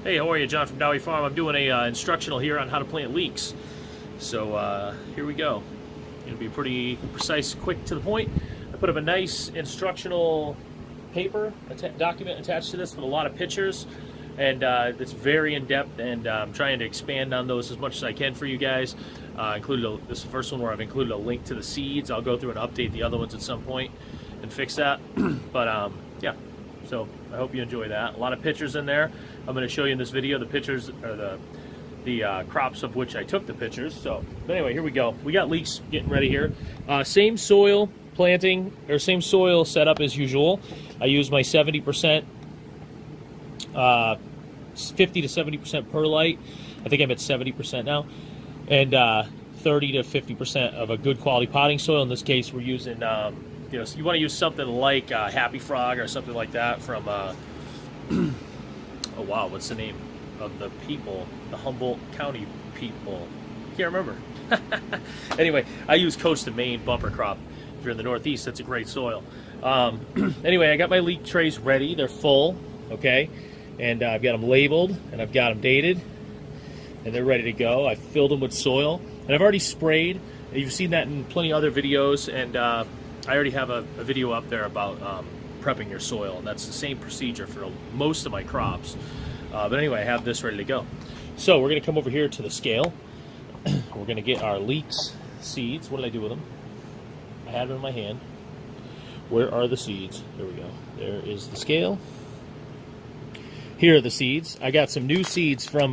Hey, how are you? John from Dowie Farm. I'm doing a instructional here on how to plant leeks. So here we go. It'll be pretty precise, quick to the point. I put up a nice instructional paper document attached to this with a lot of pictures, and it's very in-depth, and I'm trying to expand on those as much as I can for you guys. This is the first one where I've included a link to the seeds. I'll go through and update the other ones at some point and fix that. But yeah. So I hope you enjoy that. A lot of pictures in there. I'm going to show you in this video the pictures, or the crops of which I took the pictures. So, but anyway, here we go. We got leeks getting ready here. Same soil planting, or same soil setup as usual. I use my 70%, 50 to 70% perlite. I think I'm at 70% now, and 30 to 50% of a good quality potting soil. In this case, we're using. You know, so you want to use something like Happy Frog or something like that from, oh wow, what's the name of the people? The Humboldt County people. Can't remember. Anyway, I use Coast of Maine bumper crop. If you're in the Northeast, that's a great soil. Anyway, I got my leek trays ready. They're full, okay? And I've got them labeled, and I've got them dated, and they're ready to go. I've filled them with soil, and I've already sprayed. You've seen that in plenty of other videos, and I already have a video up there about prepping your soil, and that's the same procedure for most of my crops. But anyway, I have this ready to go. So we're going to come over here to the scale. We're going to get our leeks seeds. What did I do with them? I had them in my hand. Where are the seeds? There we go. There is the scale. Here are the seeds. I got some new seeds from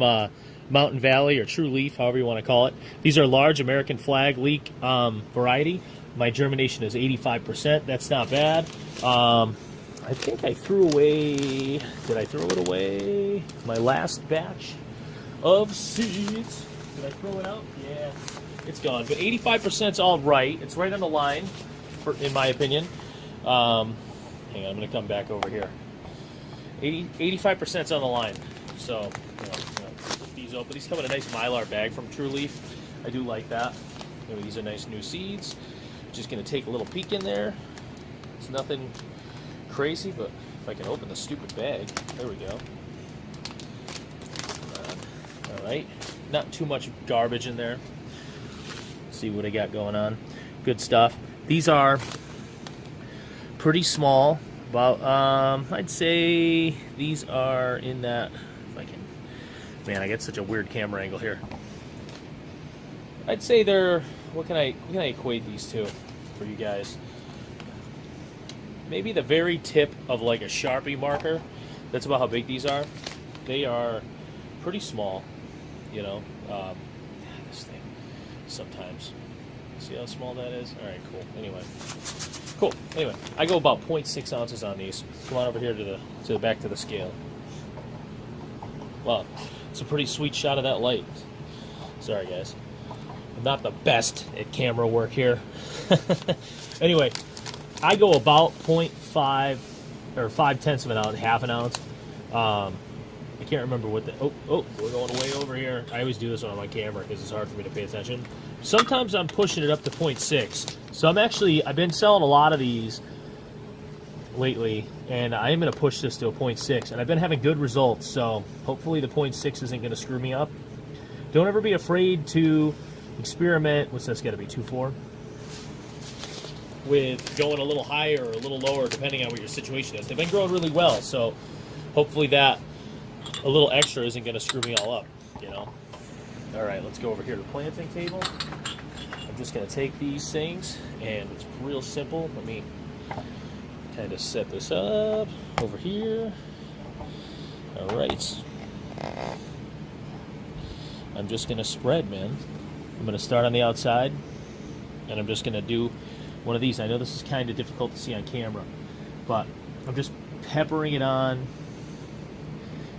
Mountain Valley, or True Leaf, however you want to call it. These are large American flag leek variety. My germination is 85%. That's not bad. I think I threw away, did I throw it away? My last batch of seeds. Did I throw it out? Yeah, it's gone. But 85% is all right. It's right on the line, in my opinion. Hang on, I'm going to come back over here. 85% is on the line. So, flip these open. These come in a nice Mylar bag from True Leaf. I do like that. These are nice new seeds. Just going to take a little peek in there. It's nothing crazy, but if I can open the stupid bag, there we go. All right, not too much garbage in there. Let's see what I got going on. Good stuff. These are pretty small. About I'd say these are in that. If I can, man, I get such a weird camera angle here. I'd say they're. What can I equate these to for you guys? Maybe the very tip of like a Sharpie marker. That's about how big these are. They are pretty small, you know. This thing sometimes. See how small that is? All right, cool. Anyway, cool. Anyway, I go about 0.6 ounces on these. Come on over here to the back to the scale. Wow, it's a pretty sweet shot of that light. Sorry, guys. I'm not the best at camera work here. Anyway, I go about 0.5 or 0.5 of an ounce, half an ounce. I can't remember what the. Oh, we're going way over here. I always do this on my camera because it's hard for me to pay attention. Sometimes I'm pushing it up to 0.6. So I've been selling a lot of these lately, and I am going to push this to a 0.6, and I've been having good results. So hopefully the 0.6 isn't going to screw me up. Don't ever be afraid to experiment. What's this got to be, 2.4? With going a little higher or a little lower depending on what your situation is. They've been growing really well, so hopefully that a little extra isn't going to screw me all up, you know. All right, let's go over here to the planting table. I'm just going to take these things, and it's real simple. Let me kind of set this up over here. All right. I'm just going to spread, man. I'm going to start on the outside, and I'm just going to do one of these. I know this is kind of difficult to see on camera, but I'm just peppering it on.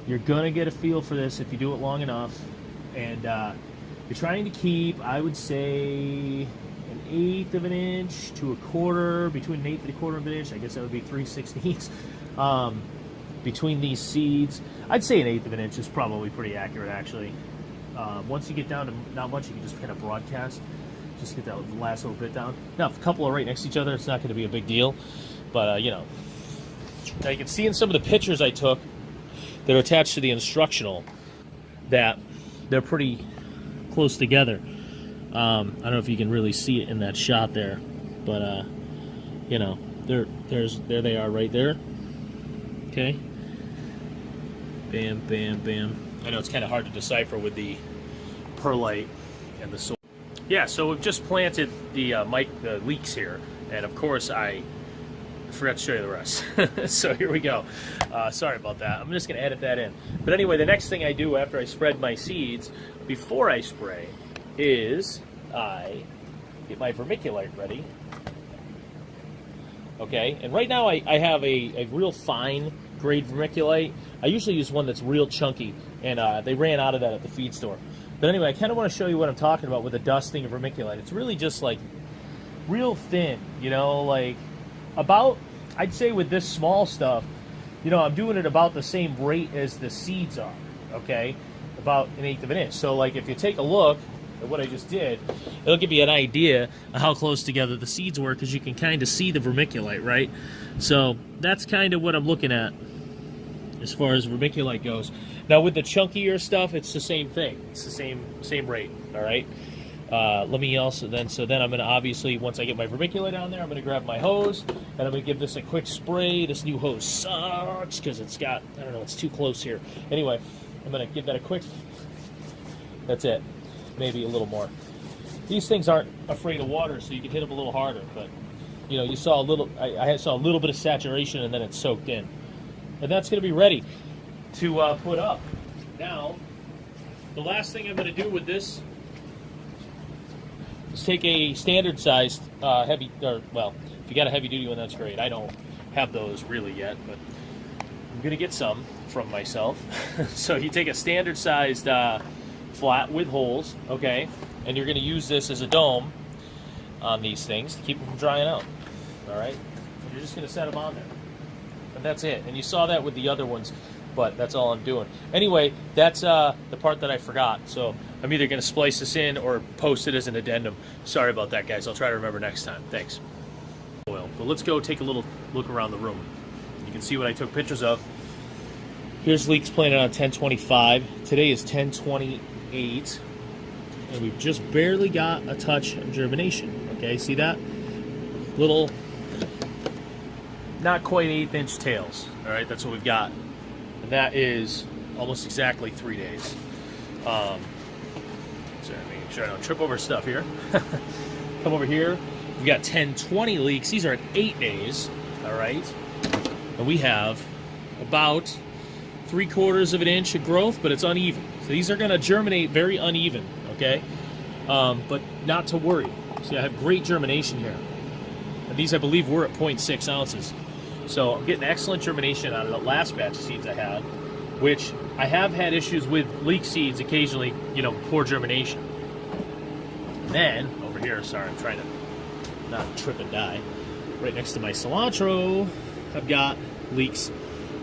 You're going to get a feel for this if you do it long enough, and you're trying to keep, I would say, 1/8 of an inch to 1/4, between 1/8 and 1/4 of an inch. I guess that would be 3/16 between these seeds. I'd say 1/8 of an inch is probably pretty accurate, actually. Once you get down to not much, you can just kind of broadcast. Just get that last little bit down. Now, if a couple are right next to each other, it's not going to be a big deal. But, you know. Now, you can see in some of the pictures I took, that are attached to the instructional that they're pretty close together. I don't know if you can really see it in that shot there, but you know, there they are right there. Okay. Bam, bam, bam. I know it's kind of hard to decipher with the perlite and the soil. Yeah, so we've just planted the leeks here, and of course I forgot to show you the rest. So here we go. Sorry about that. I'm just going to edit that in. But anyway, the next thing I do after I spread my seeds, before I spray, is I get my vermiculite ready. Okay, and right now I have a real fine grade vermiculite. I usually use one that's real chunky, and they ran out of that at the feed store. But anyway, I kind of want to show you what I'm talking about with the dusting of vermiculite. It's really just like real thin, you know, like about, I'd say with this small stuff, you know, I'm doing it about the same rate as the seeds are, okay? About 1/8 of an inch. So like if you take a look at what I just did, it'll give you an idea of how close together the seeds were, because you can kind of see the vermiculite, right? So that's kind of what I'm looking at as far as vermiculite goes. Now with the chunkier stuff, it's the same thing. It's the same rate, all right? Let me also then I'm gonna obviously, once I get my vermiculite on there, I'm gonna grab my hose and I'm gonna give this a quick spray. This new hose sucks because it's got, I don't know, it's too close here. Anyway, I'm gonna give that a quick, that's it, maybe a little more. These things aren't afraid of water, so you can hit them a little harder, but you know, you saw a little, I saw a little bit of saturation and then it soaked in. And that's gonna be ready to put up. Now, the last thing I'm gonna do with this is take a standard sized heavy, or well, if you got a heavy duty one, that's great. I don't have those really yet, but I'm gonna get some from myself. So you take a standard sized flat with holes, okay, and you're gonna use this as a dome on these things to keep them from drying out, all right? And you're just gonna set them on there, and that's it. And you saw that with the other ones, but that's all I'm doing. Anyway, that's the part that I forgot. So I'm either going to splice this in or post it as an addendum. Sorry about that, guys. I'll try to remember next time. Thanks. But let's go take a little look around the room. You can see what I took pictures of. Here's leeks planted on 10/25. Today is 10/28, and we've just barely got a touch of germination. Okay, see that? Little, not quite 1/8 inch tails. All right, that's what we've got. And that is almost exactly 3 days. So making sure I don't trip over stuff here. Come over here. We've got 10/20 leeks. These are at 8 days. All right. And we have about 3/4 of an inch of growth, but it's uneven. So these are going to germinate very uneven. Okay. But not to worry. See, I have great germination here. And these, I believe, were at 0.6 ounces. So I'm getting excellent germination out of the last batch of seeds I had, which I have had issues with leek seeds occasionally, you know, poor germination. And then, over here, sorry, I'm trying to not trip and die. Right next to my cilantro, I've got leeks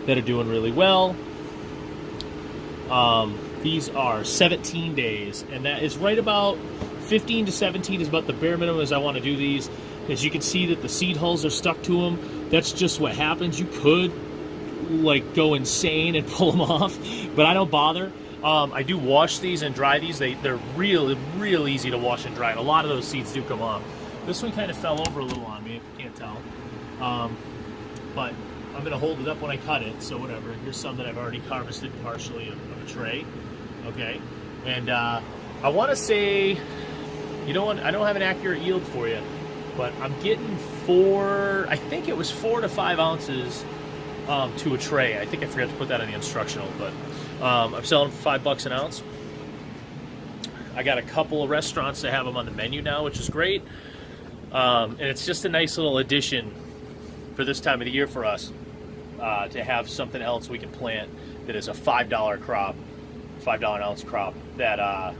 that are doing really well. These are 17 days, and that is right about 15 to 17 is about the bare minimum as I want to do these. As you can see that the seed hulls are stuck to them. That's just what happens. You could like go insane and pull them off, but I don't bother. I do wash these and dry these. They're real easy to wash and dry, and a lot of those seeds do come off. This one kind of fell over a little on me, if you can't tell. But I'm going to hold it up when I cut it, so whatever. Here's some that I've already harvested partially of a tray. Okay, and I want to say, you know what, I don't have an accurate yield for you, but I'm getting I think it was 4 to 5 ounces to a tray. I think I forgot to put that in the instructional, but I'm selling them for $5 an ounce. I got a couple of restaurants that have them on the menu now, which is great. And it's just a nice little addition for this time of the year for us to have something else we can plant that is a $5 crop, $5 an ounce crop that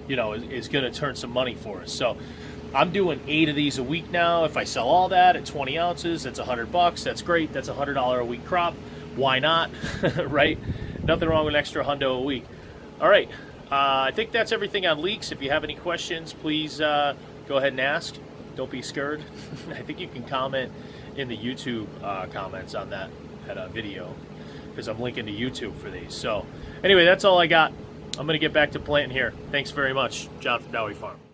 you know, is going to turn some money for us. So I'm doing 8 of these a week now. If I sell all that at 20 ounces, that's $100. That's great. That's a $100 a week crop. Why not? Right? Nothing wrong with an extra hundo a week. All right. I think that's everything on leeks. If you have any questions, please go ahead and ask. Don't be scared. I think you can comment in the YouTube comments on that video. because I'm linking to YouTube for these. So anyway, that's all I got. I'm going to get back to planting here. Thanks very much, John from Dowie Farm.